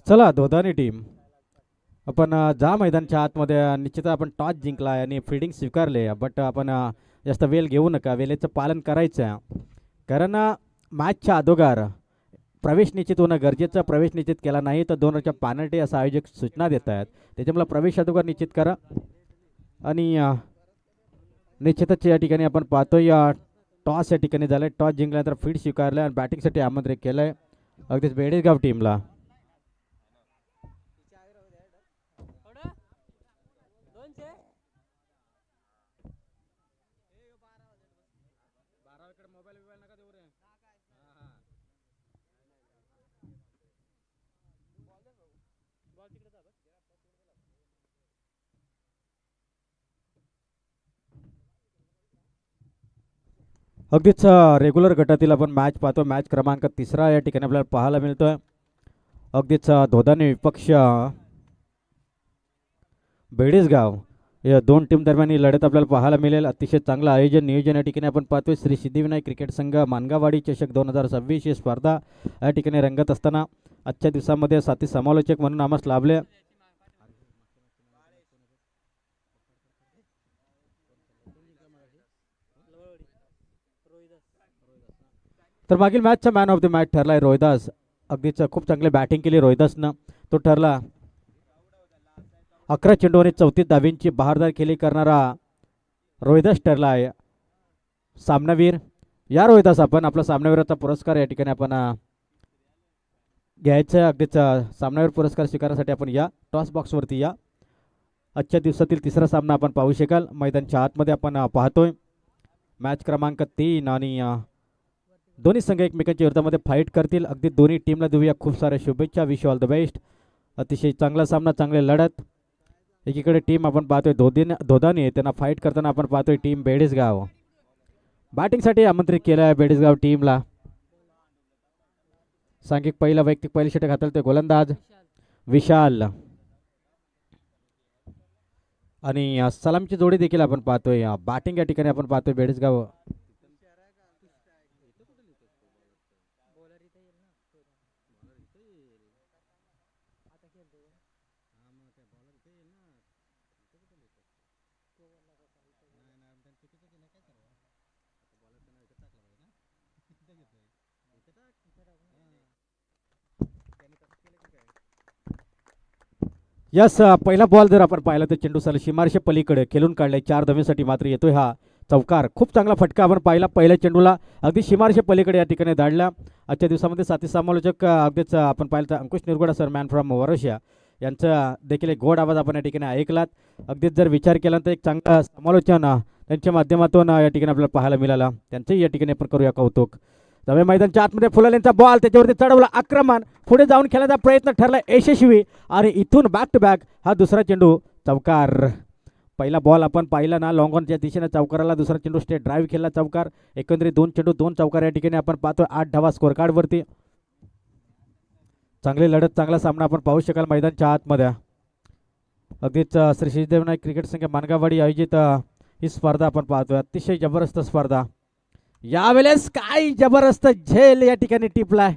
चला दोधानी टीम आपण ज्या मैदानच्या आतमध्ये निश्चित आपण टॉस जिंकला आणि फिल्डिंग स्वीकारले, बट आपण जास्त वेळ घेऊ नका, वेळेचं पालन करायचं. कारण मॅचच्या अगोदर प्रवेश निश्चित होणं गरजेचं. प्रवेश निश्चित केला नाही तर 2 रनच्या पेनल्टी असं आयोजक सूचना देत आहेत. त्याच्यामुळे प्रवेश अगोदर निश्चित करा. आणि निश्चितच या ठिकाणी आपण पाहतोय टॉस या ठिकाणी झालं. टॉस जिंकल्यानंतर फील्ड स्वीकारलं आणि बॅटिंगसाठी आमंत्रित केलं आहे अगदीच बेडेगाव टीमला. अगदीच रेग्युलर गटातील आपण मॅच पाहतो. मॅच क्रमांक 3 या ठिकाणी आपल्याला पाहायला मिळतोय. अगदीच धोदाने विपक्ष बेडेसगाव या 2 टीम दरम्यान ही लढत आपल्याला पाहायला मिळेल. अतिशय चांगलं आयोजन नियोजन या ठिकाणी आपण पाहतोय. श्री सिद्धिविनायक क्रिकेट संघ मानगावाडी चषक 2026 ही स्पर्धा या ठिकाणी रंगत असताना आजच्या दिवसामध्ये साथी समालोचक म्हणून आम्हाला लाभले. तर मागील मॅचचा मॅन ऑफ द मॅच ठरलाय रोहिदास. अगदीच खूप चांगली बॅटिंग केली रोहिदासनं. तो ठरला 11 चेंडू आणि 34 धावींची बहारदार खेळी करणारा रोहिदास ठरला आहे सामनावीर. या रोहिदास आपण आपला सामनावीराचा पुरस्कार या ठिकाणी आपण घ्यायचा. अगदीच सामनावीर पुरस्कार स्वीकारण्यासाठी आपण या टॉस बॉक्सवरती या. आजच्या दिवसातील 3रा सामना आपण पाहू शकाल. मैदानच्या आतमध्ये आपण पाहतोय मॅच क्रमांक 3 आणि दोन्ही संघ एकमेकांच्या विरोधामध्ये फाईट करतील. अगदी दोन्ही टीमला देऊया खूप साऱ्या शुभेच्छा. Wish all the best. अतिशय चांगला सामना, चांगली लढत. एकीकडे टीम आपण पाहतोय धोदाने त्यांना फाईट करताना आपण पाहतोय टीम बेडेसगाव. बॅटिंगसाठी आमंत्रित केलं आहे बेडेसगाव टीमला. सांघिक पहिला वैयक्तिक पहिली षटक हाताळतोय गोलंदाज विशाल आणि सलामची जोडी देखील आपण पाहतोय. बॅटिंग या ठिकाणी आपण पाहतोय बेडेसगाव. यस पहिला बॉल जर आपण पाहिला तर चेंडू साला सीमारेषे पलीकडे खेळून काढलाय. 4 धावेसाठी मात्र येतोय हा चौकार. खूप चांगला फटका आपण पाहिला पहिल्या चेंडूला अगदी सीमारेषे पलीकडे या ठिकाणी धाडला. आजच्या दिवसामध्ये साथी समालोचक अगदीच आपण पाहिलं तर अंकुश निरगुडा सर मॅन फ्रॉम वरोशिया यांचा देखील एक गोड आवाज आपण या ठिकाणी ऐकलात. अगदीच जर विचार केला तर एक चांगला समालोचन त्यांच्या माध्यमातून या ठिकाणी आपल्याला पाहायला मिळाला. त्यांचंही या ठिकाणी आपण करूया कौतुक. नव्या मैदानच्या आतमध्ये फुलालेंचा बॉल त्याच्यावरती चढवला. आक्रमण पुढे जाऊन खेळण्याचा प्रयत्न ठरला यशस्वी आणि इथून बॅक टू बॅक हा दुसरा चेंडू चौकार. पहिला बॉल आपण पाहिला ना लॉंग ऑनच्या दिशेने चौकाराला. दुसरा चेंडू स्टेट ड्राईव्ह खेळला चौकार. एकंदरीत 2 चेंडू 2 चौकार या ठिकाणी आपण पाहतोय. 8 धावा स्कोर कार्ड वरती. चांगली लढत, चांगला सामना आपण पाहू शकाल मैदानच्या आतमध्ये. अगदीच श्री सिद्धिविनायक क्रिकेट संघ मानगावाडी आयोजित ही स्पर्धा आपण पाहतोय. अतिशय जबरदस्त स्पर्धा. यावेळेस काय जबरदस्त झेल या ठिकाणी टिपलाय.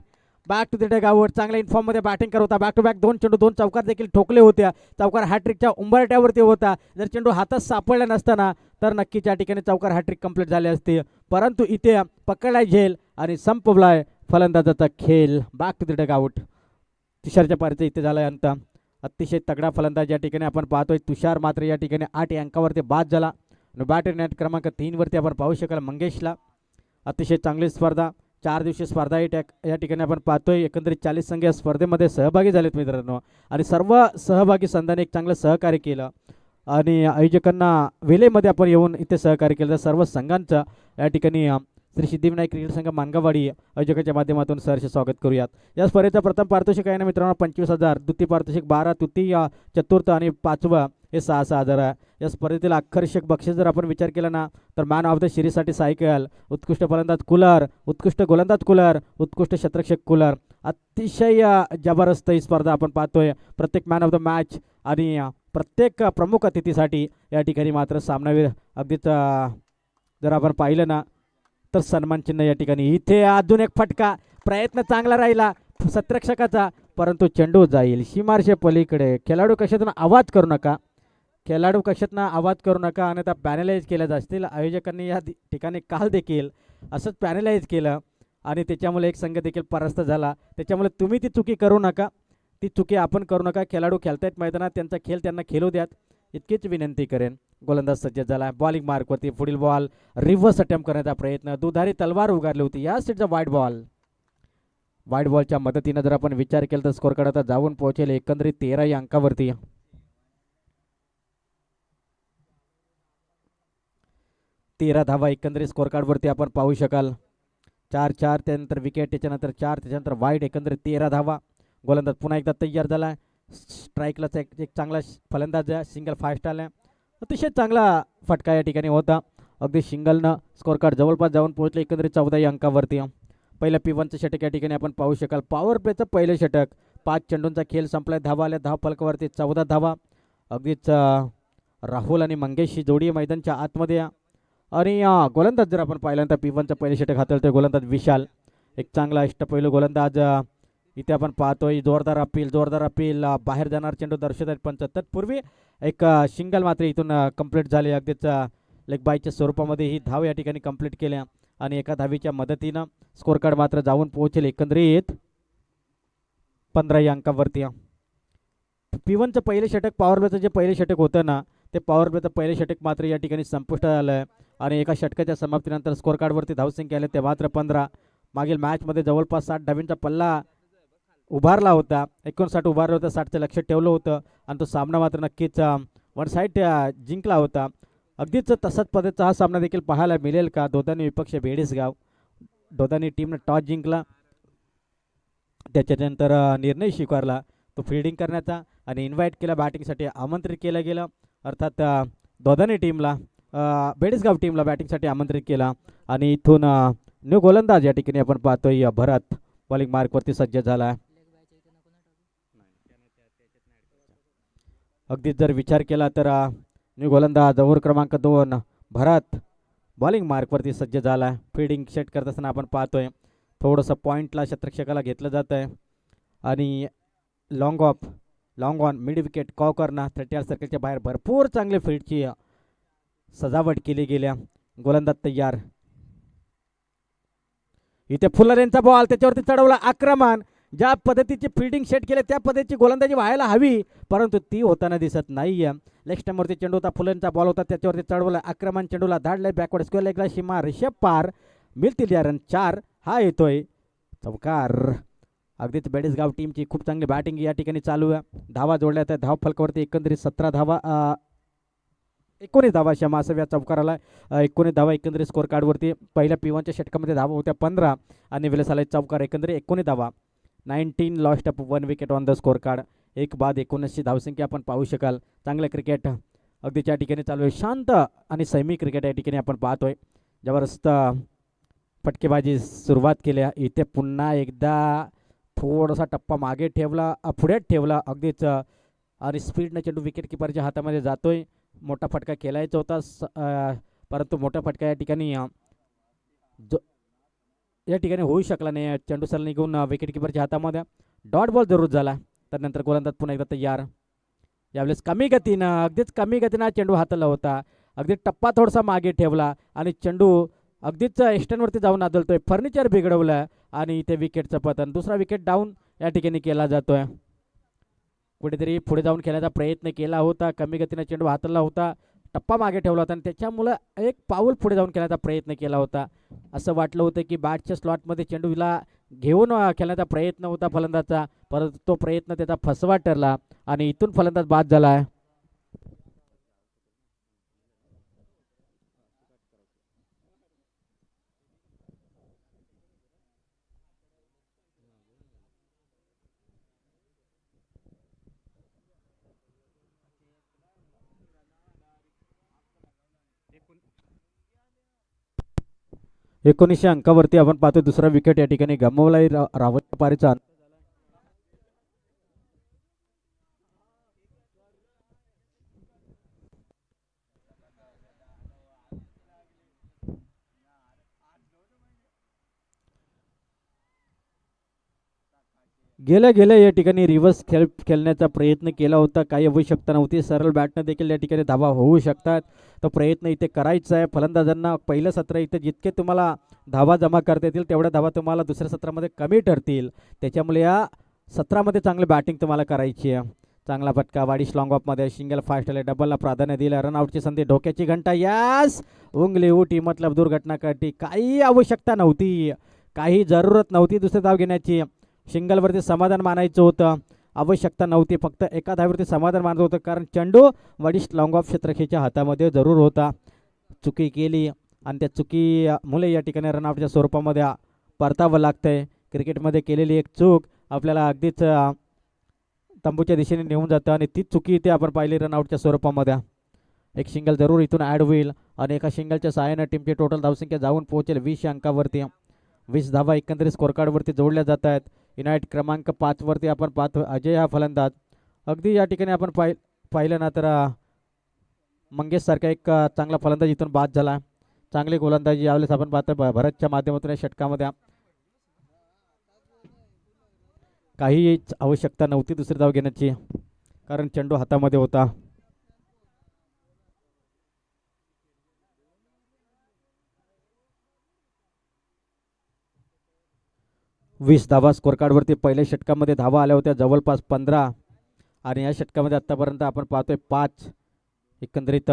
Back to the dugout. चांगल्या इन्फॉर्म मध्ये बॅटिंग करत होता. बॅक टू बॅक 2 चेंडू 2 चौकार देखील ठोकले होत्या. चौकार हॅट्रिकच्या उंबरट्यावरती होता. जर चेंडू हातात सापडला नसताना तर नक्कीच या ठिकाणी चौकार हॅट्रिक कंप्लीट झाले असते. परंतु इथे पकडलाय झेल आणि संपवलाय फलंदाजाचा खेळ. Back to the dugout. तुषारच्या पारीचा इथे झालाय अंत. अतिशय तगडा फलंदाज या ठिकाणी आपण पाहतोय तुषार. मात्र या ठिकाणी 8 अंकावरती बाद झाला. बॅट नेट क्रमांक 3 वरती आपण पाहू शकाल मंगेशला. अतिशय चांगली स्पर्धा 4 दिवसीय स्पर्धा या ठिकाणी आपण पाहतोय. एकंदरीत 40 संघ या स्पर्धेमध्ये सहभागी झालेत मित्रांनो आणि सर्व सहभागी संघाने एक चांगलं सहकार्य केलं आणि आयोजकांना वेळेमध्ये आपण येऊन इथे सहकार्य केलं. सर्व संघांचं या ठिकाणी श्री सिद्धिविनायक क्रिकेट संघ मानगावाडी आयोजकांच्या माध्यमातून सहर्ष स्वागत करूयात. या स्पर्धेचा प्रथम पारितोषिक आहे ना मित्रांनो 25,000, द्वितीय पारितोषिक 12, तृतीय, चतुर्थ आणि पाचवं हे 6,000 आहे. या स्पर्धेतील आकर्षक बक्षीस जर आपण विचार केला ना तर मॅन ऑफ द सिरीजसाठी सायकल, उत्कृष्ट फलंदाज कूलर, उत्कृष्ट गोलंदाज कूलर, उत्कृष्ट क्षेत्ररक्षक कूलर. अतिशय जबरदस्त ही स्पर्धा आपण पाहतोय. प्रत्येक मॅन ऑफ द मॅच आणि प्रत्येक प्रमुख अतिथीसाठी या ठिकाणी मात्र सामनावीर अगदीच जर आपण पाहिलं ना तर सन्मान चिन्ह या ठिकाणी. इथे अजून एक फटका, प्रयत्न चांगला राहिला सत्रक्षकाचा परंतु चेंडू जाईल सीमारेषे पलीकडे. खेळाडू कशातून आवाज करू नका, खेळाडू कशातून आवाज करू नका आणि त्या पॅनलाइज केल्या जातील. आयोजकांनी या ठिकाणी काल देखील असंच पॅनलाइज केलं आणि त्याच्यामुळे एक संघ देखील परास्त झाला. त्याच्यामुळे तुम्ही ती चुकी करू नका, ती चुकी आपण करू नका. खेळाडू खेळतायत मैदानात, त्यांचा खेळ त्यांना खेळू द्यात इतकीच विनंती करेन. गोलंदाज सज्ज झाला, बॉलिंग मार्कवरती पुढील बॉल रिव्हर्स अटेम्प्ट करण्याचा प्रयत्न, दुधारी तलवार उगारली होती या सीटचा वाईट बॉल. वाईट बॉलच्या मदतीनं जर आपण विचार केला तर स्कोर कार्ड आता जाऊन पोहोचेल एकंदरीत 13 या अंकावरती. 13 धावा एकंदरीत स्कोर कार्डवरती आपण पाहू शकाल. 4-4 त्यानंतर विकेट, त्याच्यानंतर 4, त्याच्यानंतर वाईट, एकंदरीत 13 धावा. गोलंदाज पुन्हा एकदा तयार झाला. स्ट्राईकला एक चांगला फलंदाज सिंगल फास्ट आला. अतिशय चांगला फटका या ठिकाणी होता. अगदी सिंगलनं स्कोर कार्ड जवळपास जाऊन पोहोचले एकंदरीत 14 या अंकावरती. पहिलं P1चं षटक या ठिकाणी आपण पाहू शकाल. पॉवर प्लेचं पहिलं षटक, 5 चेंडूंचा खेळ संपला. धावा आल्या धाव फलकावरती 14 धावा. अगदीच राहुल आणि मंगेश ही जोडी मैदानच्या आतमध्ये आणि गोलंदाज जर आपण पाहिल्यानंतर P1चं पहिलं षटक हाताळतोय गोलंदाज विशाल. एक चांगला अष्टपैलू गोलंदाज इथे आपण पाहतोय. जोरदार अपील बाहेर जाणार चेंडू दर्शक आहेत पंच. तत्पूर्वी एक सिंगल मात्र इथून कंप्लीट झाले. अगदीच लेग बायच्या स्वरूपामध्ये ही धाव या ठिकाणी कंप्लीट केल्या आणि एका धावीच्या मदतीनं स्कोर कार्ड मात्र जाऊन पोहोचेल एकंदरीत 15 या अंकावरती. P1चं पहिले षटक, पॉवर प्लेचं जे पहिले षटक होतं ना ते पॉवर प्लेचं पहिले षटक मात्र या ठिकाणी संपुष्टात आलं आहे आणि एका षटकाच्या समाप्तीनंतर स्कोर कार्डवरती धावसंख्या आले ते मात्र 15. मागील मॅचमध्ये जवळपास 60 धावींचा पल्ला उभारला होता, 59 उभारलं होतं, 60चं लक्ष ठेवलं होतं आणि तो सामना मात्र नक्कीच वन साईड जिंकला होता. अगदीच तसाच पद्धतीचा हा सामना देखील पाहायला मिळेल का? दोदानी विपक्ष बेडीसगाव, दोदानी टीमनं टॉस जिंकला, त्याच्यानंतर निर्णय स्वीकारला तो फिल्डिंग करण्याचा आणि इन्व्हाइट केला, बॅटिंगसाठी आमंत्रित केलं गेलं. अर्थात दोदानी टीमला बेडीसगाव टीमला बॅटिंगसाठी आमंत्रित केला आणि इथून न्यू गोलंदाज या ठिकाणी आपण पाहतोय भरत बॉलिंग मार्कवरती सज्ज झाला. अगदीच जर विचार केला तर न्यू गोलंदाज ओव्हर क्रमांक 2 भरत बॉलिंग मार्कवरती सज्ज झाला. फिल्डिंग सेट करत असताना आपण पाहतोय थोडंसं पॉईंटला क्षेत्ररक्षकाला घेतलं जातं आहे आणि लॉंग ऑन मिड विकेट कॉकरना 30 सर्कलच्या बाहेर भरपूर चांगले फील्डची सजावट केली गेल्या. गोलंदाज तयार. इथे फुलर यांचा बॉल त्याच्यावरती चढवला. आक्रमण ज्या पद्धतीची फिल्डिंग सेट केले त्या पद्धतीची गोलंदाजी व्हायला हवी परंतु ती होताना दिसत नाहीये. लेग स्टंपवरती चेंडू होता, फुलरचा बॉल होता, त्याच्यावरती चढवला. आक्रमण चेंडूला धाडलंय बॅकवर्ड स्क्वेअर लेगला, सीमा रिषभ पार. मिळतील या रन 4. हा येतोय चौकार. अगदीच बेडीसगाव टीमची खूप चांगली बॅटिंग या ठिकाणी चालू आहे. धावा जोडल्या त्या धाव फलकावरती एकंदरीत 17 धावा 19 धावा क्षमा असा या चौकाराला 19 धावा एकंदरीत स्कोर कार्डवरती. पहिल्या P1च्या षटकामध्ये धावा होत्या 15 आणि विलसाला चौकार एकंदरीत 19 धावा. 19 lost up 1 wicket on the score card. एक बाद 19ची धावसंख्या आपण पाहू शकाल. चांगलं क्रिकेट अगदीच या ठिकाणी चालू आहे. शांत आणि संयमी क्रिकेट या ठिकाणी आपण पाहतोय. जबरदस्त फटकेबाजी सुरुवात केल्या. इथे पुन्हा एकदा थोडासा टप्पा मागे ठेवला, पुढे ठेवला अगदीच आणि स्पीडनं चेंडू विकेट किपरच्या हातामध्ये जातोय. मोठा फटका खेळायचा होता परंतु मोठा फटका या ठिकाणी होऊ शकला नाही. चेंडू सरळ निघून विकेट किपरच्या हातामध्ये डॉट बॉल जरूर झाला. त्यानंतर गोलंदाज पुन्हा एकदा तयार. यावेळेस कमी गतीनं अगदीच कमी गतीनं चेंडू हाताला होता. अगदी टप्पा थोडासा मागे ठेवला आणि चेंडू अगदीच एस्टनवरती जाऊन आदळतोय. फर्निचर बिघडवलं आणि इथे विकेटचं पतन. दुसरा विकेट डाऊन या ठिकाणी केला जातोय. कुठेतरी पुढे जाऊन खेळण्याचा प्रयत्न केला होता. कमी गतीनं चेंडू हाताला होता. टप्पा मागे ठेवला होता आणि त्याच्यामुळं एक पाऊल पुढे जाऊन खेळण्याचा प्रयत्न केला होता. असं वाटलं होतं की बॅटच्या स्लॉटमध्ये चेंडूला घेऊन खेळण्याचा प्रयत्न होता फलंदाजचा, परंतु तो प्रयत्न त्याचा फसवा ठरला आणि इथून फलंदाज बाद झाला आहे. एकोणीसशे अंकावरती आपण पाहतो दुसरा विकेट या ठिकाणी गमावलाय रावत पारीचा. गेल्या गेल्या या ठिकाणी रिव्हर्स खेळण्याचा प्रयत्न केला होता. काही आवश्यकता नव्हती, सरळ बॅटनं देखील या ठिकाणी धावा होऊ शकतात. तो प्रयत्न इथे करायचा आहे फलंदाजांना. पहिलं सत्र इथे जितके तुम्हाला धावा जमा करता येतील तेवढ्या धावा तुम्हाला दुसऱ्या सत्रामध्ये कमी ठरतील. त्याच्यामुळे या सत्रामध्ये चांगली बॅटिंग तुम्हाला करायची आहे. चांगला फटका वाडी लॉंग ऑफमध्ये सिंगल फास्ट आले, डबलला प्राधान्य दिलं, रनआउटची संधी, डोक्याची घंटा, यास उंगली उठी मतलब दुर्घटना घडली. काही आवश्यकता नव्हती, काही जरूरत नव्हती दुसरे धाव घेण्याची. सिंगलवरती समाधान मानायचं होतं, आवश्यकता नव्हती, फक्त एका धावेवरती समाधान मानत होतं कारण चेंडू वडिष्ठ लॉंग ऑफ क्षेत्रखेच्या हातामध्ये जरूर होता. चुकी केली आणि त्या चुकी मुले या ठिकाणी रनआउटच्या स्वरूपामध्ये परतावं लागतंय. क्रिकेटमध्ये केलेली एक चूक आपल्याला अगदीच तंबूच्या दिशेने नेऊन जातं आणि तीच चुकी इथे आपण पाहिली रनआउटच्या स्वरूपामध्ये. एक सिंगल जरूर इथून ॲड होईल आणि एका सिंगलच्या सहाय्यानं टीमची टोटल धावसंख्या जाऊन पोहोचेल 20 अंकावरती. 20 धावा एकंदरीत स्कोर कार्डवरती जोडल्या जात आहेत. युनाइट क्रमांक 5 वरती आपण पाहतो अजय हा फलंदाज. अगदी या ठिकाणी आपण पाहिलं ना तर मंगेश सारखा एक चांगला फलंदाज इथून बाद झाला. चांगली गोलंदाजी यावेळेस आपण पाहतो भरतच्या माध्यमातून या षटकामध्ये. काही आवश्यकता नव्हती दुसरी धाव घेण्याची कारण चेंडू हातामध्ये होता. वीस धावा स्कोर कार्डवरती. पहिल्या षटकामध्ये धावा आल्या होत्या जवळपास 15 आणि या षटकामध्ये आतापर्यंत आपण पाहतोय 5. एकंदरीत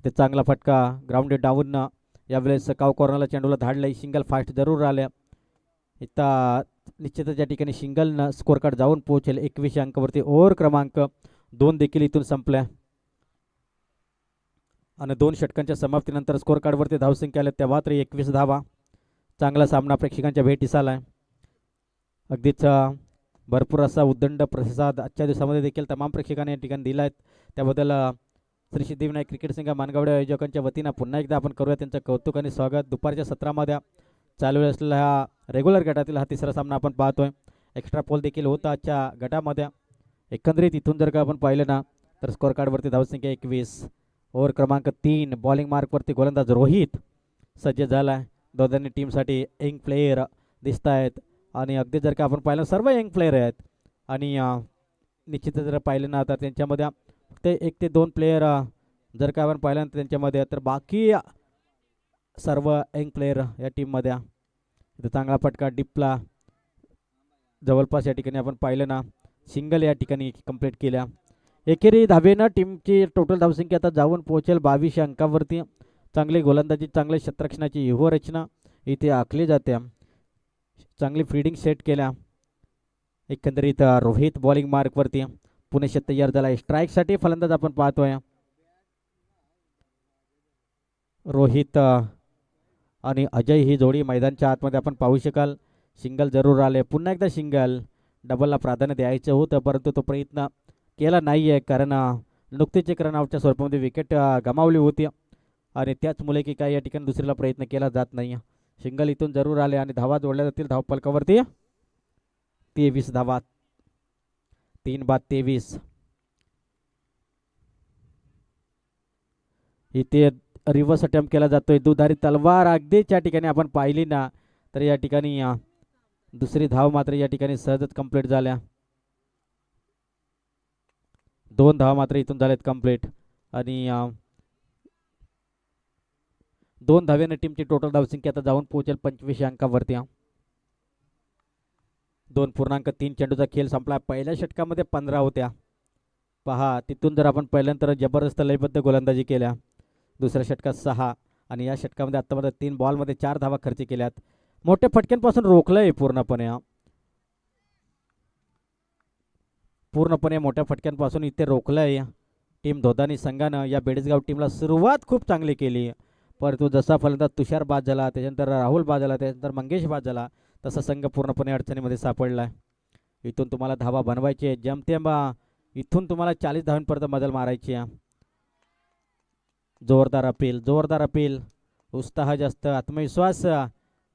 ते चांगला फटका ग्राउंडेड डाऊन यावेळेस काव कॉर्नरला चेंडूला धाडलंय. सिंगल फास्ट जरूर आल्या इथं निश्चितच या ठिकाणी सिंगलनं स्कोर कार्ड जाऊन पोहोचेल 21 अंकावरती. ओव्हर क्रमांक 2 देखील इथून संपल्या आणि 2 षटकांच्या समाप्तीनंतर स्कोर कार्डवरती धावसंख्या आल्या त्या मात्र 21 धावा. चांगला सामना प्रेक्षकांच्या भेटीस आला आहे. अगदीच भरपूर असा उद्दंड प्रतिसाद आजच्या दिवसामध्ये देखील तमाम प्रेक्षकांनी या ठिकाणी दिला आहेत. त्याबद्दल श्री सिद्धिविनायक क्रिकेट संघ मानगावडे आयोजकांच्या वतीनं पुन्हा एकदा आपण करूया त्यांचं कौतुक आणि स्वागत. दुपारच्या सत्रामध्ये चालू असलेला हा रेग्युलर गटातील हा तिसरा सामना आपण पाहतोय. एक्स्ट्रा पोल देखील होता आजच्या गटामध्ये. एकंदरीत इथून जर का आपण पाहिलं ना तर स्कोर कार्डवरती धावसंख्या 21. ओव्हर क्रमांक 3 बॉलिंग मार्कवरती गोलंदाज रोहित सज्ज झाला आहे. दोघांनी टीमसाठी यंग प्लेयर दिसत आहेत आणि अगदी जर का आपण पाहिलं सर्व यंग प्लेयर आहेत आणि निश्चितच जर पाहिलं ना तर त्यांच्यामध्ये फक्त 1 ते 2 प्लेयर जर का आपण पाहिलं ना त्यांच्यामध्ये तर बाकी सर्व यंग प्लेयर या टीममध्ये. इथं चांगला फटका डिपला जवळपास या ठिकाणी आपण पाहिलं ना सिंगल या ठिकाणी कंप्लीट केल्या. एकेरी धावेनं टीमची टोटल धावसंख्या आता जाऊन पोहोचेल 22 अंकावरती. चांगली गोलंदाजी, चांगली क्षेत्ररक्षणाची व्यूहरचना इथे आखली जाते. चांगली फिल्डिंग सेट केल्या. एकंदरीत रोहित बॉलिंग मार्कवरती पुणेश तयार झाला आहे. स्ट्राईकसाठी फलंदाज आपण पाहतोय रोहित आणि अजय ही जोडी मैदानच्या आतमध्ये आपण पाहू शकाल. सिंगल जरूर आले, पुन्हा एकदा सिंगल. डबलला प्राधान्य द्यायचं होतं परंतु तो प्रयत्न केला नाही आहे कारण नुकतीच एक रनआउटच्या स्वरूपामध्ये विकेट गमावली होती आणि त्याचमुळे की काय या ठिकाणी दुसरीला प्रयत्न केला जात नाही. सिंगल इथून जरूर आले आणि धावा जोडल्या जातील धावफलकावरती. 23 धावा, 3 बाद 23. इथे रिव्हर्स अटेम्प्ट केला जातोय. दुधारी तलवार अगदीच या ठिकाणी आपण पाहिली ना तर या ठिकाणी दुसरी धाव मात्र या ठिकाणी सहजच कंप्लीट झाल्या. 2 धावा मात्र इथून झाल्यात कंप्लीट आणि 2 धाव्याने टीमची टोटल धावसंख्या आता जाऊन पोहोचेल 25 अंकावरती. 2.3 चेंडूचा खेळ संपला. पहिल्या षटकामध्ये 15 होत्या. पहा तिथून जर आपण पहिल्यांदा जबरदस्त लयबद्ध गोलंदाजी केल्या, दुसऱ्या षटकात 6 आणि या षटकामध्ये आत्तामध्ये 3 बॉलमध्ये 4 धावा खर्च केल्यात. मोठ्या फटक्यांपासून रोखलंय पूर्णपणे मोठ्या फटक्यांपासून इथे रोखलंय टीम धोदानी संघानं. या बेडसगाव टीमला सुरुवात खूप चांगली केली, परंतु जसा फलंदाज तुषार बाद झाला, त्याच्यानंतर राहुल बाद झाला, त्याच्यानंतर मंगेश बाद झाला, तसा संघ पूर्णपणे अडचणीमध्ये सापडला. इथून तुम्हाला धावा बनवायचे जमतेम, इथून तुम्हाला 40 धावांपर्यंत मजल मारायची आहे. जोरदार अपील, उत्साह जास्त, आत्मविश्वास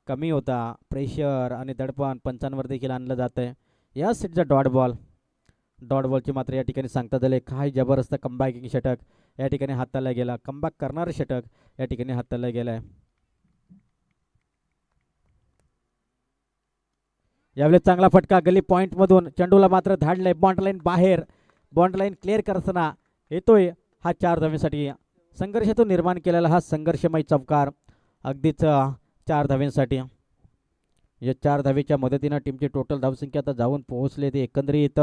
कमी होता, प्रेशर आणि दडपण पंचांवर देखील आणलं जात आहे. या सेटचा डॉट बॉलची मात्र या ठिकाणी सांगता झाले. काय जबरदस्त कमबॅकिंग षटक या ठिकाणी हाताळला गेला, कमबॅक करणारं षटक या ठिकाणी हाताळला गेलं आहे. यावेळेस चांगला फटका गली पॉइंट मधून चेंडूला मात्र धाडलंय बॉन्ड लाईन बाहेर. बॉन्ड लाईन क्लिअर करताना येतोय हा 4 धावेसाठी संघर्षातून निर्माण केलेला हा संघर्षमय चौकार अगदीच 4 धावेसाठी. या 4 धावेच्या मदतीनं टीमची टोटल धावसंख्या आता जाऊन पोहोचले ते एकंदरीत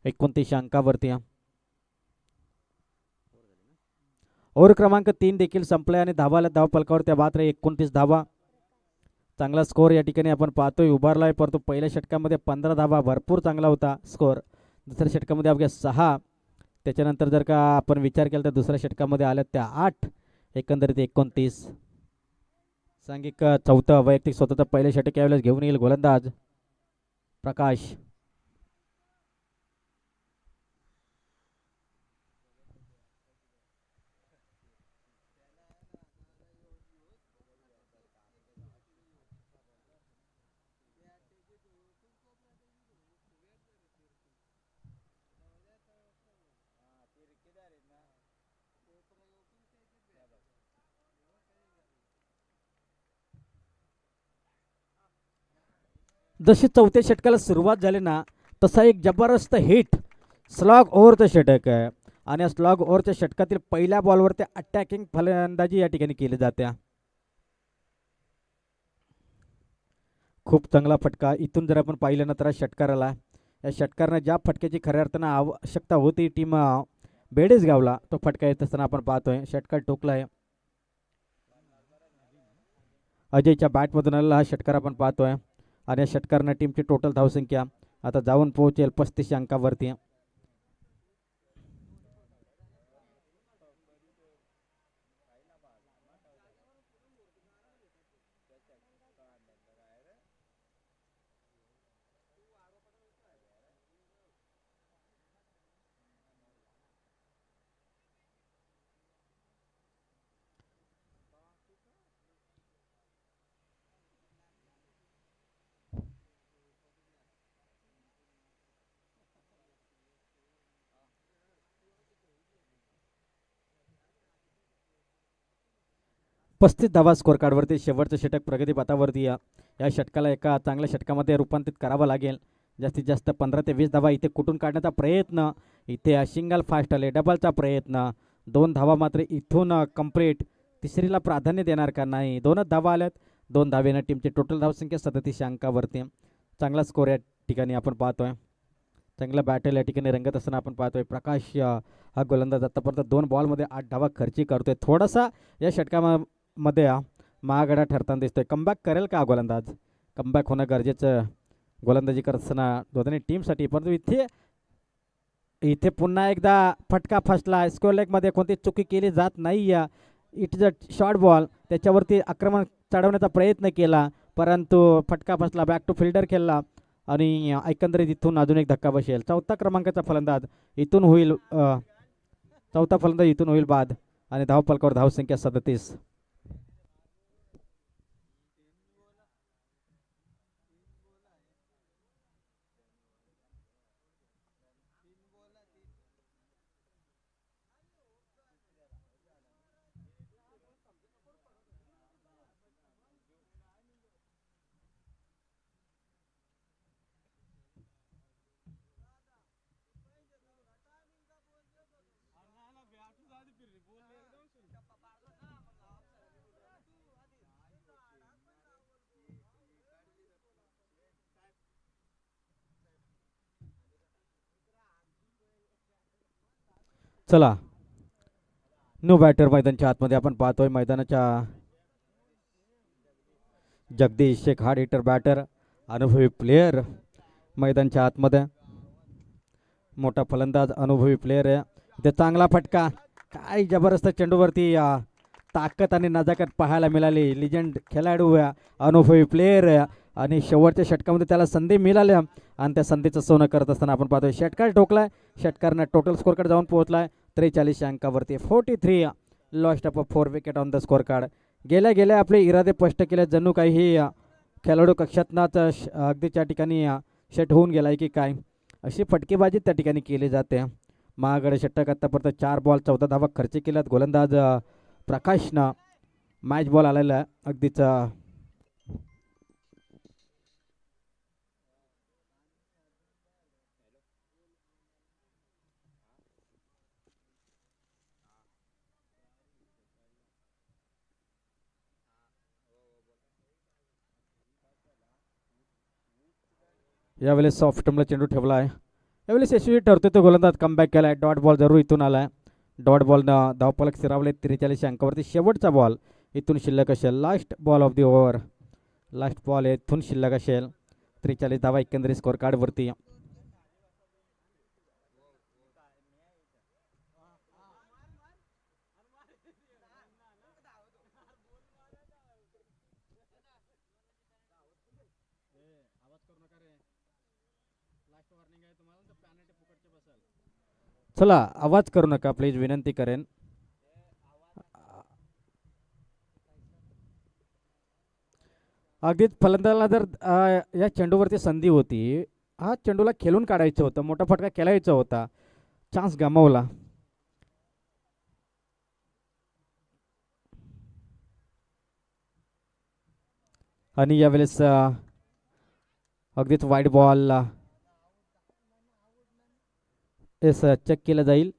29 अंकावरती. ओव्हर क्रमांक 3 देखील संपलाय आणि धाव फलकावर मात्र 29 धावा. चांगला स्कोर या ठिकाणी आपण पाहतोय उभारलाय, परंतु पहिल्या षटकामध्ये 15 धावा भरपूर चांगला होता स्कोर. दुसऱ्या षटकामध्ये अवघ्या 6, त्याच्यानंतर जर का आपण विचार केला तर दुसऱ्या षटकामध्ये आल्या त्या 8, एकंदरीत 29. सांघिक चौथं वैयक्तिक स्वतःचं पहिलं षटक यावेळेस घेऊन येईल गोलंदाज प्रकाश. जशी चौथ्या षटकाला सुरुवात झाली ना, तसा एक जबरदस्त हिट स्लॉग ओव्हरचं षटक आहे आणि या स्लॉग ओव्हरच्या षटकातील पहिल्या बॉलवर ते अटॅकिंग फलंदाजी या ठिकाणी केली जाते. खूप चांगला फटका. इथून जर आपण पाहिलं ना तर षटकाराला, या षटकारानं ज्या फटक्याची खऱ्या अर्थानं आवश्यकता होती टीम बेडसगावला, तो फटका येत असताना आपण पाहतोय. षटकार ठोकलाय अजयच्या बॅटमधून आलेला हा षटकार आपण पाहतोय आणि या षटकारानं टीमची टोटल धावसंख्या आता जाऊन पोहोचेल 35 अंकावरती. पस्तीस धावा स्कोर कार्डवरती शेवटचं षटक प्रगतीपथावरती. या षटकाला एका चांगल्या षटकामध्ये रूपांतरित करावं लागेल. जास्तीत जास्त 15 ते 20 धावा इथे कुठून काढण्याचा प्रयत्न, इथे सिंगल फास्ट आले, डबलचा प्रयत्न, 2 धावा मात्र इथून कंप्लीट. तिसरीला प्राधान्य देणार का नाही, 2च धावा आल्यात. 2 धावेनं टीमची टोटल धावसंख्या 37 अंकावरती. चांगला स्कोर या ठिकाणी आपण पाहतोय. चांगला बॅटल या ठिकाणी रंगत असताना आपण पाहतोय. प्रकाश हा गोलंदाज आतापर्यंत 2 बॉलमध्ये 8 धावा खर्ची करतोय. थोडासा या षटकामध्ये महागडा ठरताना दिसतोय. कमबॅक करेल का गोलंदाज? कमबॅक होणं गरजेचं गोलंदाजी करत असताना दोन्ही टीमसाठी. परंतु इथे पुन्हा एकदा फटका फसला. स्कोअर लेगमध्ये कोणती चुकी केली जात नाही. It is a short ball, त्याच्यावरती आक्रमण चढवण्याचा प्रयत्न केला, परंतु फटका फसला. बॅक टू फिल्डर खेळला आणि एकंदरीत इथून अजून एक धक्का बसेल. चौथा फलंदाज इथून होईल बाद आणि धावफलकावर धावसंख्या 37. चला न्यू बॅटर मैदानच्या आतमध्ये आपण पाहतोय मैदानाच्या Jagdish Shaikh hard hitter batter अनुभवी प्लेयर मैदानच्या आतमध्ये मोठा फलंदाज अनुभवी प्लेयर आहे. इथे चांगला फटका काय जबरदस्त चेंडूवरती ताकद आणि नजाकत पाहायला मिळाली. लिजंड खेळाडू अनुभवी प्लेयर आणि शेवटच्या षटकामध्ये त्याला संधी मिळाल्या आणि त्या संधीचं सोनं करत असताना आपण पाहतोय षटकार ठोकलाय. षटकारनं टोटल स्कोरकडे जाऊन पोहोचलाय 43 अंकावरती. 43 lost up 4 wicket on the score card. गेल्या गेल्या आपले इरादे स्पष्ट केले. जणू काही खेळाडू कक्षातनाच अगदीच्या ठिकाणी सेट होऊन गेलाय की काय अशी फटकेबाजी त्या ठिकाणी केली जाते. महागडे षटक आतापर्यंत 4 बॉल 14 धावा खर्च केल्यात. गोलंदाज प्रकाशनं मॅच बॉल आलेला आहे अगदीच यावेळेस सॉफ्टमला चेंडू ठेवला आहे. यावेळेस यशस्वी ठरतो तो गोलंदाज कमबॅक केला आहे. डॉट बॉल जरूर इथून आला आहे. डॉट बॉलनं धावफलक स्थिरावले 43 अंकावरती. शेवटचा बॉल इथून शिल्लक असेल. Last ball of the over. Last ball इथून शिल्लक असेल. 43 धावा एकंदरीत स्कोर कार्डवरती. चला आवाज करू नका प्लीज विनंती करेन. अगदीच फलंदाजाला जर या चेंडूवरती संधी होती. हा चेंडूला खेळून काढायचं होतं. मोठा फटका खेळायचा होता. चान्स गमावला. आणि यावेळेस अगदीच वाईट बॉल एस चेक केलं जाईल.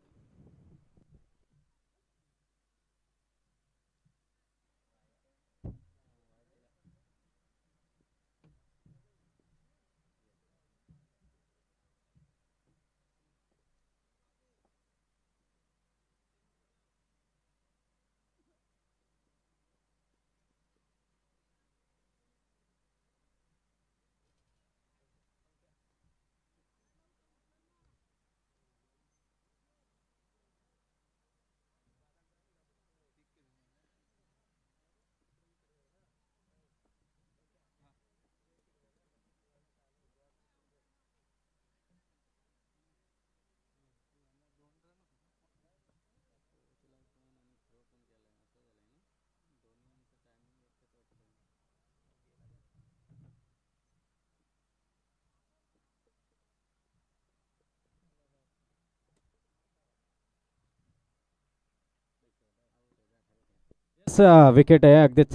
विकेट आहे अगदीच.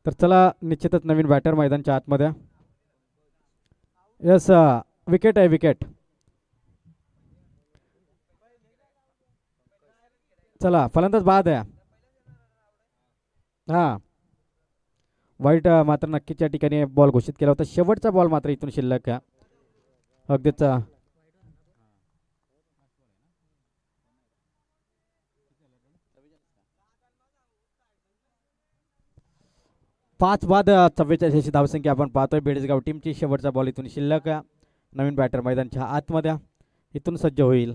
तर चला निश्चितच नवीन बॅटर मैदानच्या आतमध्ये. यस विकेट आहे विकेट. चला फलंदाज बाद आहे. हां वाईट मात्र नक्कीच या ठिकाणी बॉल घोषित केला होता. शेवटचा बॉल मात्र इथून शिल्लक अगदीच 5 बाद 44 अशी धावसंख्या आपण पाहतोय. बेडसगाव टीमची शेवटचा बॉल इथून शिल्लक. नवीन बॅटर मैदानच्या आतमध्ये इथून सज्ज होईल.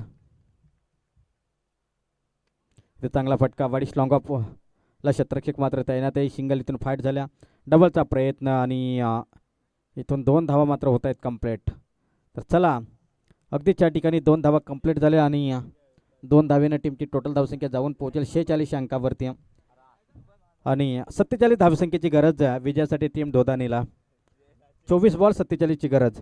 चांगला फटका वाडीस लॉंग ऑफ ला क्षेत्ररक्षक मात्र तैनातही. सिंगल इथून फाईट झाल्या. डबलचा प्रयत्न आणि इथून 2 धावा मात्र होत आहेत कंप्लीट. तर चला अगदीच या ठिकाणी 2 धावा कंप्लीट झाल्या आणि 2 धावेनं टीमची टोटल धावसंख्या जाऊन पोहोचेल 46 अंकावरती. आणि 47 धावसंख्येची गरज विजयासाठी टीम दोदानीला. 24 बॉल 47ची गरज.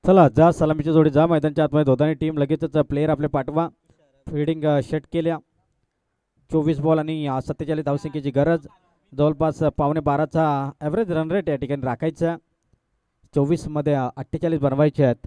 चला जा सलामीची जोडी जा मैदानच्या आतमध्ये दोघांनी टीम लगेचच प्लेयर आपले पाठवा. फिल्डिंग सेट केल्या. 24 बॉल आणि 47 धावसंख्येची गरज. जवळपास पावणे 12चा ॲव्हरेज रन रेट या ठिकाणी राखायचा. 24मध्ये 48 बनवायचे आहेत.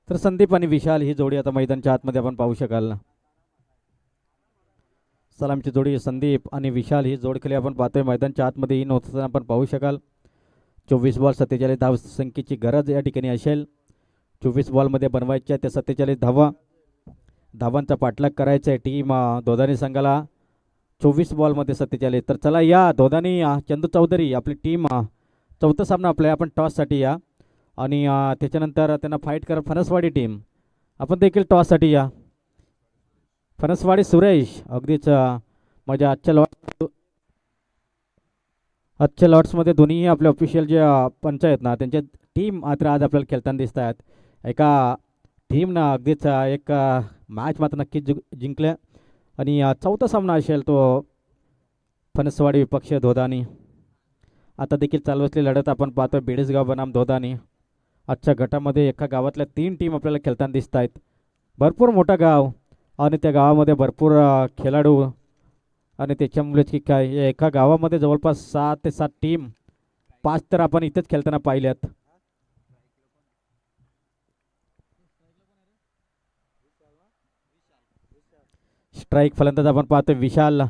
तर संदीप आणि विशाल ही जोडी आता मैदानच्या आतमध्ये आपण पाहू शकाल. सलामची जोडी संदीप आणि विशाल ही जोड खेळी आपण पाहतोय मैदानच्या आतमध्ये इन होताना आपण पाहू शकाल. 24 बॉल 47 धावसंख्येची गरज या ठिकाणी असेल. 24 बॉलमध्ये बनवायच्या त्या 47 धावांचा पाठलाग करायचा आहे टीम दोधानी संघाला. 24 बॉलमध्ये 47. तर चला या दोधानी चंदू चौधरी आपली टीम चौथा सामना आपला आपण टॉससाठी या आणि त्याच्यानंतर त्यांना फाईट करा फणसवाडी टीम आपण देखील टॉससाठी या. फणसवाडी सुरेश अगदीच माझ्या आजच्या लॉट्समध्ये दोन्ही आपले ऑफिशियल जे पंच आहेत ना त्यांच्या टीम मात्र आज आपल्याला खेळताना दिसत आहेत. एका टीमनं अगदीच एक मॅच मात्र नक्कीच जिंकल्या आणि चौथा सामना असेल तो फणसवाडी विपक्ष धोदानी. आता देखील चालू असलेली लढत आपण पाहतोय बेडसगाव बनाम धोदानी. आजच्या गटामध्ये एका गावातल्या 3 टीम आपल्याला खेळताना दिसत आहेत. भरपूर मोठं गाव आणि त्या गावामध्ये भरपूर खेळाडू आणि त्याच्यामुळेच की काय एका गावामध्ये जवळपास 6 ते 7 टीम 5 तर आपण इथेच खेळताना पाहिल्यात. स्ट्राईक फलंदाज आपण पाहतोय विशाल.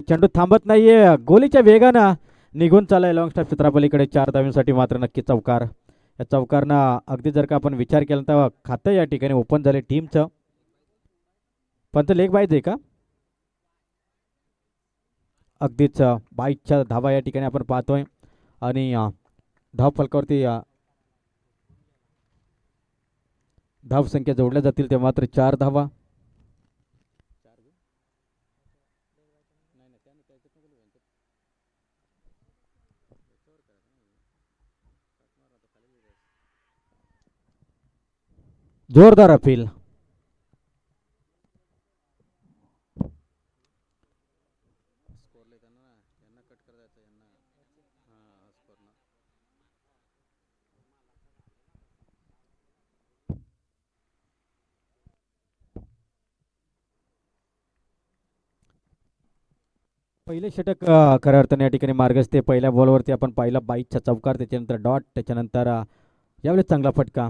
चेंडू थांबत नाहीये. गोलीच्या वेगानं निघून चाललाय लॉंग स्टॉप चित्रापलीकडे. 4 धावांसाठी मात्र नक्की चौकार. या चौकारनं अगदी जर का आपण विचार केला तर खातं या ठिकाणी ओपन झाले टीमचं. पण तर लेग बाईज आहे का अगदीच बाईकच्या धावा या ठिकाणी आपण पाहतोय आणि धाव फलकावरती धाव संख्या जोडल्या जातील ते मात्र 4 धावा. जोरदार अपील. पहिले षटक खऱ्या अर्थाने या ठिकाणी मार्गस्थ. पहिल्या बॉलवरती आपण पाहिला बाईकचा चौकार त्याच्यानंतर डॉट त्याच्यानंतर यावेळेस चांगला फटका.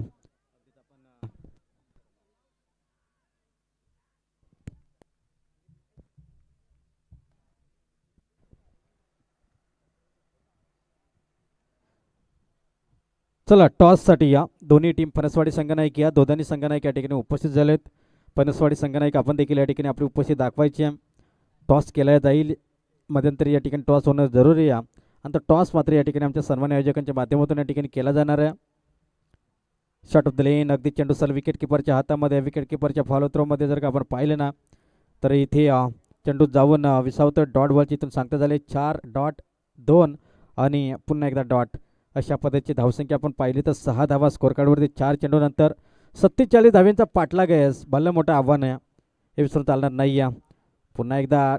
चला टॉससाठी या दोन्ही टीम फणसवाडी संघनायक या दोघांनी संघनायक या ठिकाणी उपस्थित झालेत. फणसवाडी संघनायक आपण देखील या ठिकाणी आपली उपस्थित दाखवायची आहे. टॉस केला जाईल मध्यंतरी या ठिकाणी टॉस होणं जरुरी आहे आणि तो टॉस मात्र या ठिकाणी आमच्या सन्मान आयोजकांच्या माध्यमातून या ठिकाणी केला जाणार आहे. शॉट ऑफ द लेन अगदी चेंडू सल विकेट किपरच्या हातामध्ये. विकेट किपरच्या फॉलो थ्रोमध्ये जर का आपण पाहिलं ना तर इथे चेंडू जाऊन विसावतं डॉट बॉलची इथून सांगता झाले 4.2 आणि पुन्हा एकदा डॉट. अशा पद्धतीची धावसंख्या आपण पाहिली तर 6 धावा स्कोर कार्डवरती 4 चेंडूनंतर 47 धाव्यांचा पाठलाग आहे. भलं मोठं आव्हान आहे हे विसरून चालणार नाही आहे. पुन्हा एकदा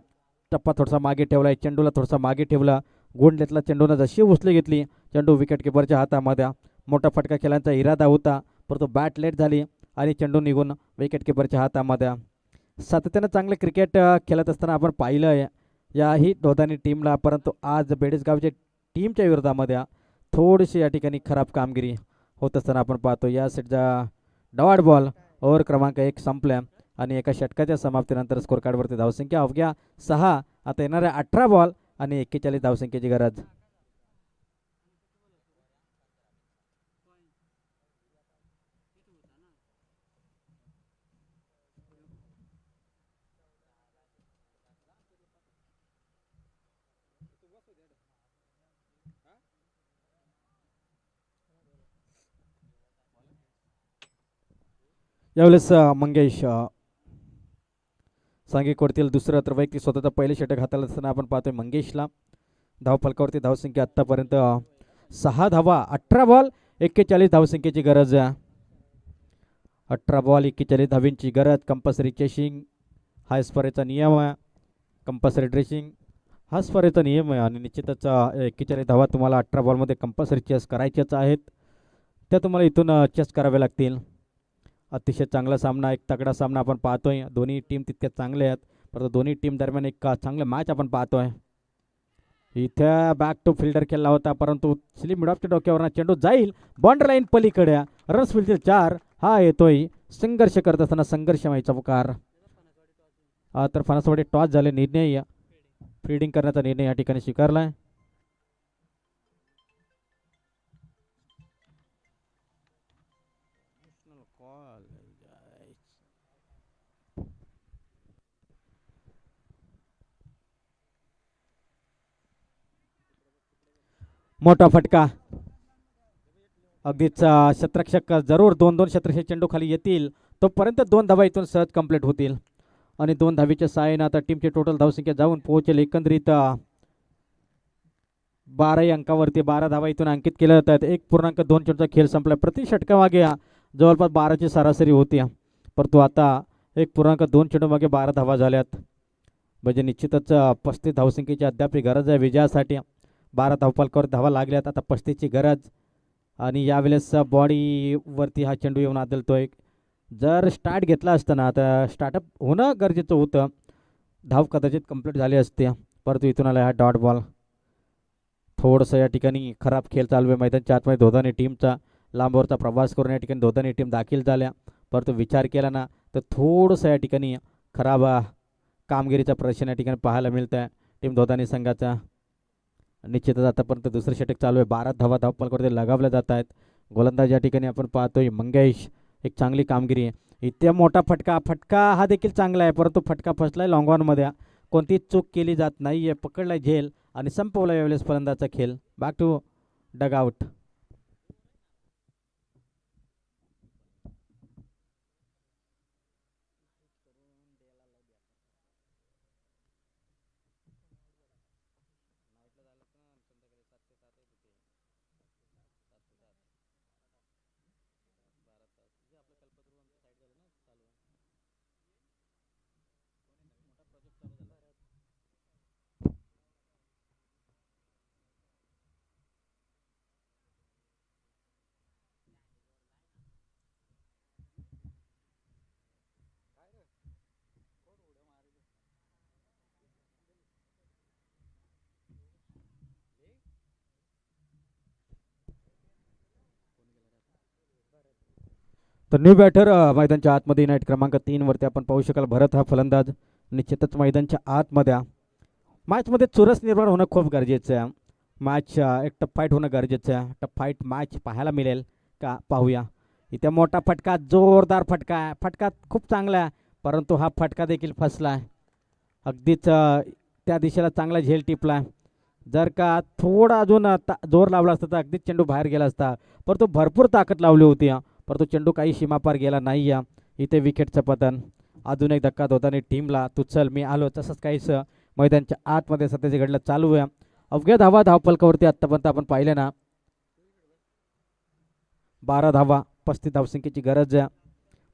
टप्पा थोडासा मागे ठेवला आहे. चेंडूला थोडासा मागे ठेवला. गोंडलेतला चेंडूनं जशी उचली घेतली. चेंडू विकेट किपरच्या हातामध्ये. मोठा फटका खेळायचा इरादा होता परंतु बॅट लेट झाली आणि चेंडू निघून विकेट किपरच्या हातामध्ये. सातत्यानं चांगले क्रिकेट खेळत असताना आपण पाहिलं आहे याही दोघांनी टीमला. परंतु आज बेडसगावच्या टीमच्या विरोधामध्ये थोडीशी या ठिकाणी खराब कामगिरी होत असताना आपण पाहतो. या सेटचा डॉट बॉल ओव्हर क्रमांक 1 संपल्या आणि एका षटकाच्या समाप्तीनंतर स्कोर कार्डवरती धावसंख्या अवघ्या 6. आता येणाऱ्या 18 बॉल आणि 41 धावसंख्येची गरज. यावेळेस मंगेश सांघिक कोडतील दुसरं तर वैयक्तिक स्वतःचा पहिले षटक हाताळत असताना आपण पाहतोय मंगेशला. धावफलकावरती धावसंख्या आत्तापर्यंत 6 धावा, 18 बॉल 41 धावसंख्येची गरज. 18 बॉल 41 धावींची गरज. कंपल्सरी चेसिंग हा स्पर्धेचा नियम आहे. कंपल्सरी ड्रेसिंग हा स्पर्धेचा नियम आहे आणि निश्चितच 41 धावा तुम्हाला 18 बॉलमध्ये कंपल्सरी चेस करायच्याच आहेत. त्या तुम्हाला इथून चेस कराव्या लागतील. अतिशय चांगला सामना, एक तगडा सामना आपण पाहतोय. दोन्ही टीम तितक्या चांगल्या आहेत, परंतु दोन्ही टीम दरम्यान एक चांगलं मॅच आपण पाहतोय. इथे बॅक टू फिल्डर खेळला होता, परंतु स्लिप मिडऑफच्या डोक्यावर चेंडू जाईल बॉर्डर लाईन पलीकडे. रन्स फील्डचे 4 हा येतोय. संघर्ष करत असताना संघर्षमय चौकार. तर फणसवाडी टॉस झाले. निर्णय फिल्डिंग करण्याचा निर्णय या ठिकाणी स्वीकारलाय. मोठा फटका. अगदीच क्षेत्ररक्षक जरूर 2-2 क्षेत्ररक्षक चेंडू खाली येतील तोपर्यंत 2 धावा इथून सहज कंप्लीट होतील आणि 2 धावीच्या सहाय्याने आता टीमची टोटल धावसंख्या जाऊन पोहोचेल एकंदरीत 12 अंकावरती. 12 धावा इथून अंकित केल्या जातात. 1.2 चेंडूचा खेळ संपला. प्रति षटकामागे जवळपास 12ची सरासरी होती, परंतु आता 1.2 चेंडू मागे 12 धावा झाल्यात. म्हणजे निश्चितच 35 धावसंख्येची अद्याप गरज आहे विजयासाठी. 12 धावफलकावर धावा लागल्यात, आता 35ची गरज. आणि यावेळेस बॉडीवरती हा चेंडू येऊन आदळतोय. जर स्टार्ट घेतला असताना आता स्टार्टअप होणं गरजेचं होतं, धाव कदाचित कंप्लीट झाली असते, परंतु इथून आला हा डॉट बॉल. थोडंसं या ठिकाणी खराब खेळ चालू आहे मैदानच्या आतमध्ये. दोघांनी टीमचा लांबवरचा प्रवास करून या ठिकाणी दोघांनी टीम दाखल झाल्या, परंतु विचार केला ना तर थोडंसं या ठिकाणी खराब कामगिरीचं प्रदर्शन या ठिकाणी पाहायला मिळतं आहे टीम दोघांनी संघाचा. निश्चितच आतापर्यंत दुसरं षटक चालू आहे. 12 धावा धावफलकावरती लगावल्या जात आहेत. गोलंदाज या ठिकाणी आपण पाहतोय मंगेश, एक चांगली कामगिरी आहे. इतक्या मोठा फटका हा देखील चांगला आहे, परंतु फटका फसलाय लॉंग ऑनमध्ये. कोणतीच चूक केली जात नाही आहे. पकडलाय झेल आणि संपवला यावेळेस फलंदाचा खेळ. Back to dugout. तर न्यू बॅटर मैदानच्या आतमध्ये नाईट क्रमांक 3 वरती आपण पाहू शकाल भरत हा फलंदाज. निश्चितच मैदानच्या आतमध्ये मॅचमध्ये चुरस निर्माण होणं खूप गरजेचं आहे. मॅच एक टफ फाईट होणं गरजेचं आहे. टफ फाईट मॅच पाहायला मिळेल का पाहूया. इथे मोठा फटका, जोरदार फटका आहे. फटका खूप चांगला आहे, परंतु हा फटका देखील फसला आहे. अगदीच त्या दिशेला चांगला झेल टिपला आहे. जर का थोडा अजून जोर लावला असता तर अगदीच चेंडू बाहेर गेला असता, परंतु भरपूर ताकद लावली होती, परंतु चेंडू काही सीमापार गेला नाही. इथे विकेटचं पतन. अजून एक धक्का धोताने टीमला. तू चल मी आलो, तसंच काहीच मैदानच्या आतमध्ये सध्याचे घडलं चालू आहे. अवघ्या धावा धावफलकावरती आत्तापर्यंत आपण पाहिलं ना 12 धावा 35 धावसंख्येची गरज आहे.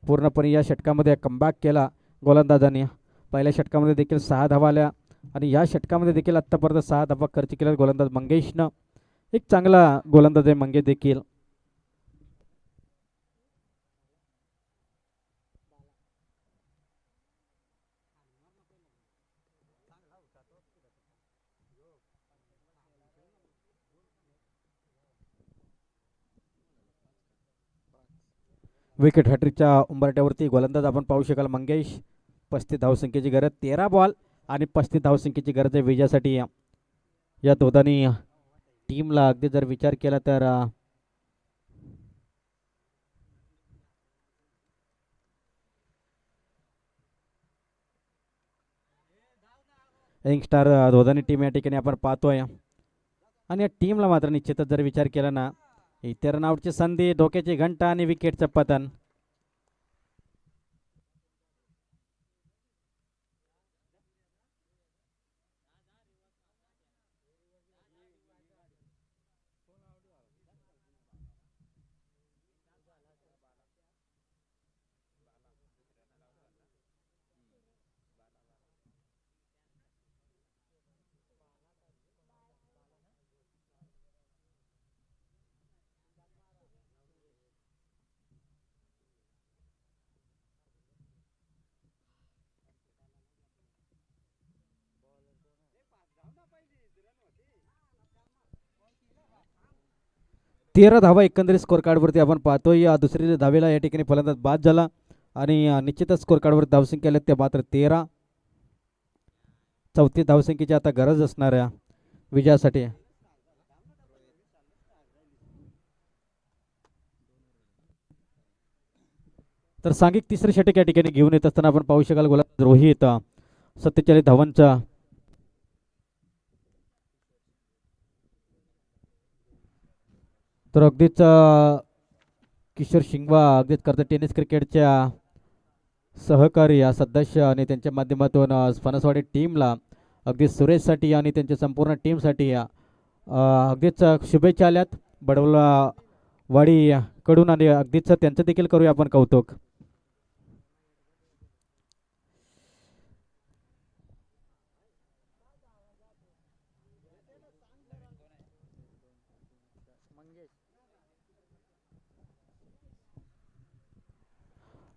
पूर्णपणे या षटकामध्ये कमबॅक केला गोलंदाजांनी. पहिल्या षटकामध्ये देखील 6 धावा आल्या आणि या षटकामध्ये देखील आत्तापर्यंत 6 धावा खर्च केला गोलंदाज मंगेशनं. एक चांगला गोलंदाज आहे मंगेश देखील. विकेट हॅट्रिकच्या उंबरट्यावरती गोलंदाज आपण पाहू शकाल मंगेश. 35 धावसंख्येची गरज. 13 बॉल आणि 35 धावसंख्येची गरज आहे विजयासाठी. या दोघांनी टीमला अगदी जर विचार केला तर यंगस्टार दोघांनी टीम या ठिकाणी आपण पाहतोय. आणि या टीमला मात्र निश्चितच जर विचार केला ना, इतर रनआउटची संधी, डोक्याची घंटा आणि विकेटचं पतन. 13 धावा एकंदरीत स्कोर कार्डवरती आपण पाहतोय. दुसऱ्या धावेला या ठिकाणी फलंदाज बाद झाला आणि निश्चितच स्कोर कार्डवर धावसंख्या आल्या त्या मात्र 13. चौथी धावसंख्येची आता गरज असणाऱ्या विजयासाठी. तर सांघिक तिसरे षटक या ठिकाणी घेऊन येत असताना आपण पाहू शकाल गोलंदाज रोहित 47 धावांचा. तर अगदीच किशोर शिंगवा अगदीच करतात टेनिस क्रिकेटच्या सहकारी सदस्य आणि त्यांच्या माध्यमातून फणसवाडी टीमला अगदी सुरेशसाठी आणि त्यांच्या संपूर्ण टीमसाठी अगदीच शुभेच्छा आल्यात बडवला वाडी कडून आणि अगदीच त्यांचं देखील करूया आपण कौतुक.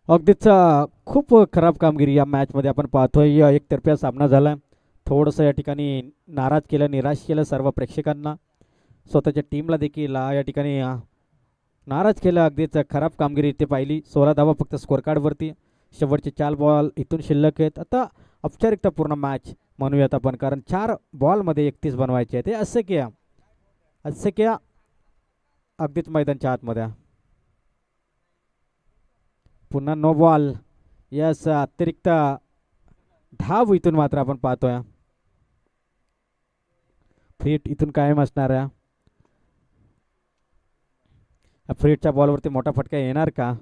अगदीच खूप खराब कामगिरी या मॅचमध्ये आपण पाहतोय. एकतर्फा सामना झाला. थोडंसं या ठिकाणी नाराज केलं, निराश केलं सर्व प्रेक्षकांना, स्वतःच्या टीमला देखील या ठिकाणी नाराज केलं. अगदीच खराब कामगिरी इथे पाहिली. 16 धावा फक्त स्कोर कार्डवरती. शेवटचे 4 बॉल इथून शिल्लक आहेत. आता औपचारिकतापूर्ण मॅच म्हणूयात आपण, कारण 4 बॉलमध्ये 31 बनवायचे आहे. ते अशक्य अगदीच मैदानच्या आतमध्ये. पुन्हा नो बॉल. यस, अतिरिक्त धाव इथून मात्र आपण पाहतोय. फ्रीट इथून कायम असणार आहे. फ्रीटच्या बॉलवरती मोठा फटका येणार का?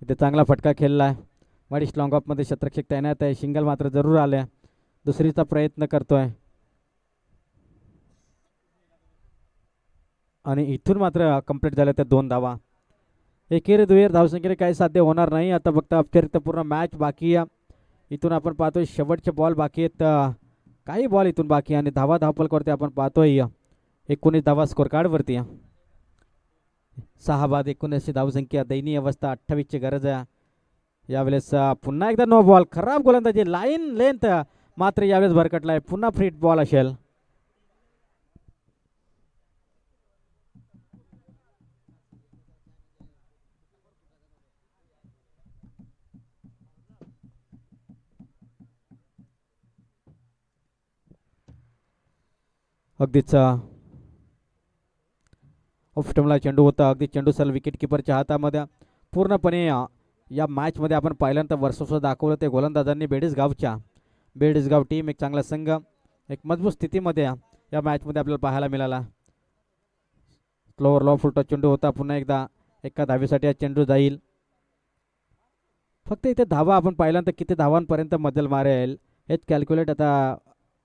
इथे चांगला फटका खेळलाय. वाडीश लॉंग ऑफमध्ये शतरक्षक तैनात आहे. सिंगल मात्र जरूर आले. दुसरीचा प्रयत्न करतोय आणि इथून मात्र कंप्लीट झाल्या त्या 2 धावा. एकेरी दुहेर धावसंख्येने काही साध्य होणार नाही. आता फक्त औपचारिकतापूर्ण मॅच बाकी आहे. इथून आपण पाहतोय शेवटचे बॉल बाकी आहेत. काही बॉल इथून बाकी आणि धावा धावपलकावरती आपण पाहतोय 19 धावा स्कोर कार्डवरती. 6 बाद 19 धावसंख्या. दयनीय अवस्था. 28ची गरज आहे यावेळेस. पुन्हा एकदा नो बॉल. खराब गोलंदाजी. लाईन लेंथ मात्र यावेळेस भरकटलाय. पुन्हा फ्रीट बॉल असेल. अगदीच ऑफस्टमला चेंडू होता. अगदी चेंडू सल विकेट किपरच्या हातामध्ये. पूर्णपणे या मॅचमध्ये आपण पहिल्यांदा वर्चस्व दाखवलं ते गोलंदाजांनी. बेडसगाव टीम एक चांगला संघ, एक मजबूत स्थितीमध्ये या मॅचमध्ये आपल्याला पाहायला मिळाला. स्लोवर लो फुलटा चेंडू होता. पुन्हा एकदा एका धावेसाठी हा चेंडू जाईल. फक्त इथे धावा आपण पहिल्यांदा किती धावांपर्यंत मजल मारेल हेच कॅल्क्युलेट आता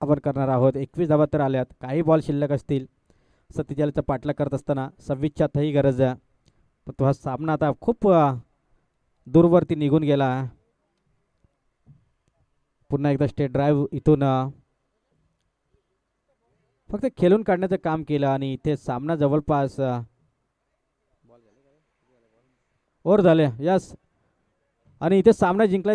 आपण करणार आहोत. 21 धावा तर आल्यात. काही बॉल शिल्लक असतील. 47चा पाठलाग करत असताना 26च्या आतही गरज आहे. पण तो हा सामना आता खूप दूरवरती निघून गेला. पुन्हा एकदा स्टेट ड्राईव्ह इथून फक्त खेळून काढण्याचं काम केलं आणि इथे सामना जवळपास ओव्हर झाले. यस, आणि इथे सामना जिंकला